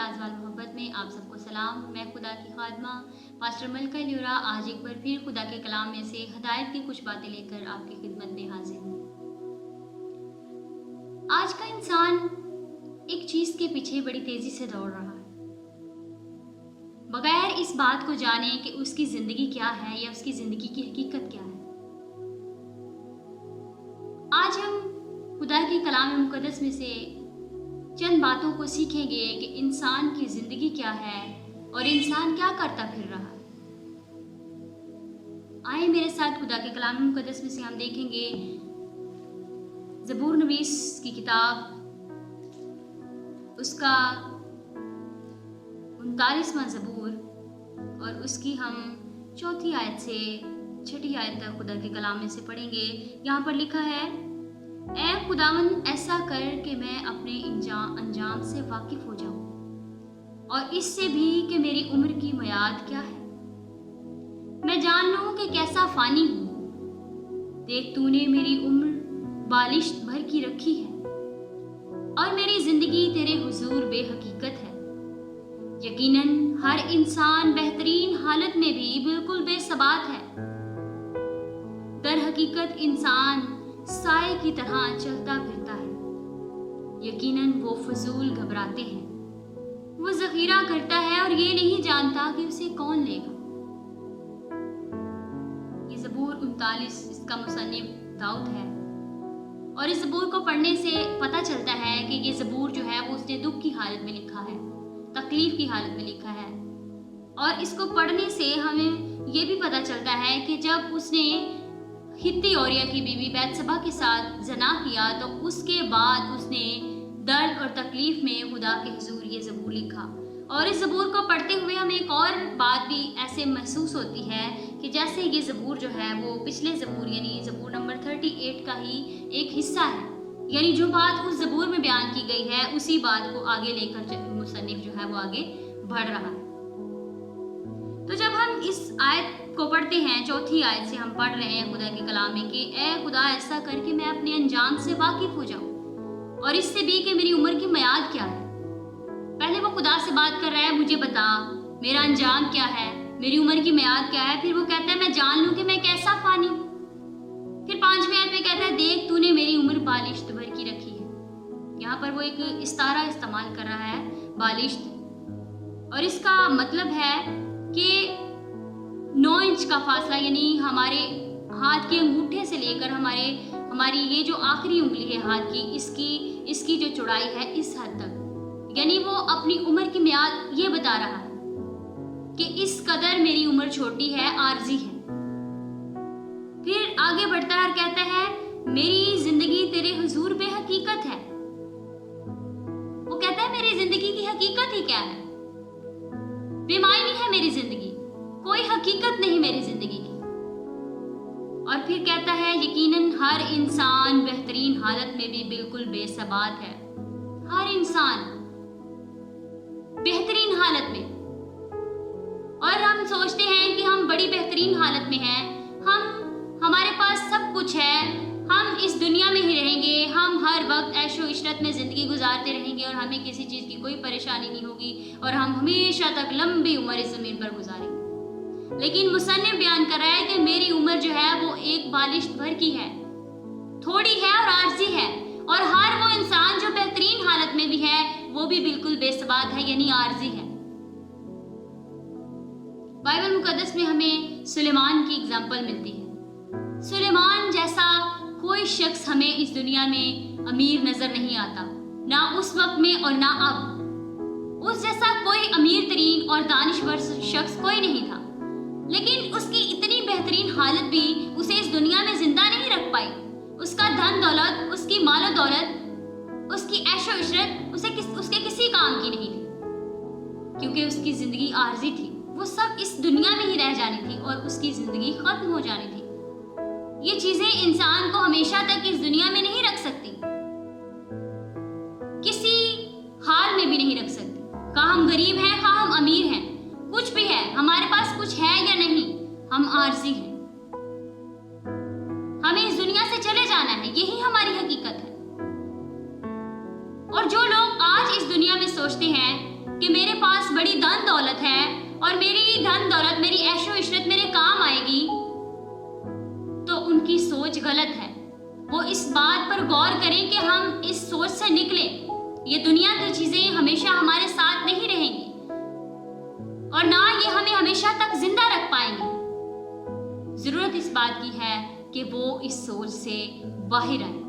लाजवाल मोहब्बत में आप सबको सलाम। मैं खुदा की खादमा पास्टर मलका ल्यूरा आज एक बार फिर खुदा के कलाम में से हदायत की कुछ बातें लेकर आपकी खिदमत में हाजिर हूँ। आज का इंसान एक चीज के पीछे बड़ी तेजी से दौड़ रहा है, बगैर इस बात को जाने कि उसकी जिंदगी क्या है या उसकी जिंदगी की हकीकत क्या है। आज हम खुदा की कलाम मुकद्दस में से चंद बातों को सीखेंगे कि इंसान की जिंदगी क्या है और इंसान क्या करता फिर रहा है। आए मेरे साथ खुदा के कलाम मुकद्दस में से हम देखेंगे ज़बूर नवीस की किताब, उसका 39वां ज़बूर और उसकी हम 4 आयत से 6 आयत तक खुदा के कलाम में से पढ़ेंगे। यहाँ पर लिखा है, ऐ खुदावन ऐसा कर कि मैं अपने अंजाम से वाकिफ हो जाऊं और इससे भी कि मेरी उम्र की मियाद क्या है। मैं जान लूं कि कैसा फानी हूं। देख तूने मेरी उम्र बालिश भर की रखी है और मेरी जिंदगी तेरे हुजूर बेहकीकत है। यकीनन हर इंसान बेहतरीन हालत में भी बिल्कुल बेसबात है। दर हकीकत इंसान साए की तरह चलता फिरता है। यकीनन वो फजूल घबराते हैं, वो जखीरा करता है और ये नहीं जानता कि उसे कौन लेगा। ये ज़बूर 39 इसका मुसन्निफ दाऊद है और इस ज़बूर को पढ़ने से पता चलता है कि ये ज़बूर जो है वो उसने दुख की हालत में लिखा है, तकलीफ की हालत में लिखा है। और इसको पढ़ने से हमें ये भी पता चलता है कि जब उसने हित्ती औरिया की बीवी बैतसबा के साथ जना किया तो उसके बाद उसने दर्द और तकलीफ में खुदा के हुजूर ये ज़बूर लिखा। और इस ज़बूर को पढ़ते हुए हमें एक और बात भी ऐसे महसूस होती है कि जैसे ये ज़बूर जो है वो पिछले ज़बूर यानी ज़बूर नंबर 38 का ही एक हिस्सा है, यानी जो बात उस ज़बूर में बयान की गई है उसी बात को आगे लेकर मुसन्निफ जो है वो आगे बढ़ रहा है। तो जब हम इस आयत को पढ़ते हैं, 4 आयत से हम पढ़ रहे हैं खुदा के कलाम में कि ऐ खुदा ऐसा करके मैं अपने अंजाम से वाकिफ हो जाऊं और इससे भी कि मेरी उम्र की मियाद क्या है। पहले वो खुदा से बात कर रहा है, मुझे बता मेरा अंजाम क्या है, मेरी उम्र की मियाद क्या है। फिर वो कहता है मैं जान लूं कि मैं कैसा फानी हूं। फिर 5वें आयत में कहता है, देख तूने मेरी उम्र बालिश्त भर की रखी है। यहाँ पर वो एक इस्तारा इस्तेमाल कर रहा है, बालिश्त, और इसका मतलब है कि 9 इंच का फासला, यानी हमारे हाथ के अंगूठे से लेकर हमारी ये जो आखिरी उंगली है हाथ की, इसकी जो चौड़ाई है इस हद तक, यानी वो अपनी उम्र की मियाद ये बता रहा है कि इस कदर मेरी उम्र छोटी है, आर्जी है। फिर आगे बढ़ता है और कहता है मेरी जिंदगी तेरे हुजूर बेहकीकत है। वो कहता है मेरी जिंदगी की हकीकत ही क्या है, बेमायनी है मेरी जिंदगी, कोई हकीकत नहीं मेरी जिंदगी की। और फिर कहता है यकीनन हर इंसान बेहतरीन हालत में भी बिल्कुल बेसबात है। हर इंसान बेहतरीन हालत में, और हम सोचते हैं कि हम बड़ी बेहतरीन हालत में हैं, हमारे पास सब कुछ है, हम इस दुनिया में ही रहेंगे, हम हर वक्त ऐशो इशरत में ज़िंदगी गुजारते रहेंगे और हमें किसी चीज़ की कोई परेशानी नहीं होगी और हम हमेशा तक लंबी उम्र इस ज़मीन पर गुजारेंगे। लेकिन मुसन्निफ बयान कर रहा है कि मेरी उम्र जो है वो एक बालिश भर की है, थोड़ी है और आर्जी है। और हर वो इंसान जो बेहतरीन हालत में भी है वो भी बिल्कुल बेसबात है, यानी आर्जी है। बाइबल मुकद्दस में हमें सुलेमान की एग्जाम्पल मिलती है। सुलेमान जैसा कोई शख्स हमें इस दुनिया में अमीर नजर नहीं आता, ना उस वक्त में और ना अब। उस जैसा कोई अमीर तरीन और दानिशवर शख्स कोई नहीं था, लेकिन उसकी इतनी बेहतरीन हालत भी उसे इस दुनिया में जिंदा नहीं रख पाई। उसका धन दौलत, उसकी मालो दौलत, उसकी ऐशो इशरत उसके किसी काम की नहीं थी, क्योंकि उसकी जिंदगी आर्जी थी। वो सब इस दुनिया में ही रह जानी थी और उसकी जिंदगी खत्म हो जानी थी। ये चीजें इंसान को हमेशा तक इस दुनिया में नहीं रख सकती, किसी हाल में भी नहीं रख सकती। कहा हम गरीब हैं, कहा हम अमीर हैं, कुछ भी है, हमारे पास कुछ है या नहीं, हम आर्जी हैं। हमें इस दुनिया से चले जाना है, यही हमारी हकीकत है। और जो लोग आज इस दुनिया में सोचते हैं कि मेरे पास बड़ी धन दौलत है और मेरी धन दौलत, मेरी ऐशो इशरत मेरे काम आएगी, तो उनकी सोच गलत है। वो इस बात पर गौर करें कि हम इस सोच से निकलें। ये दुनिया की चीजें हमेशा हमारे साथ नहीं रहेंगी और ना ये हमें हमेशा तक जिंदा रख पाएंगे। जरूरत इस बात की है कि वो इस सोच से बाहर आए।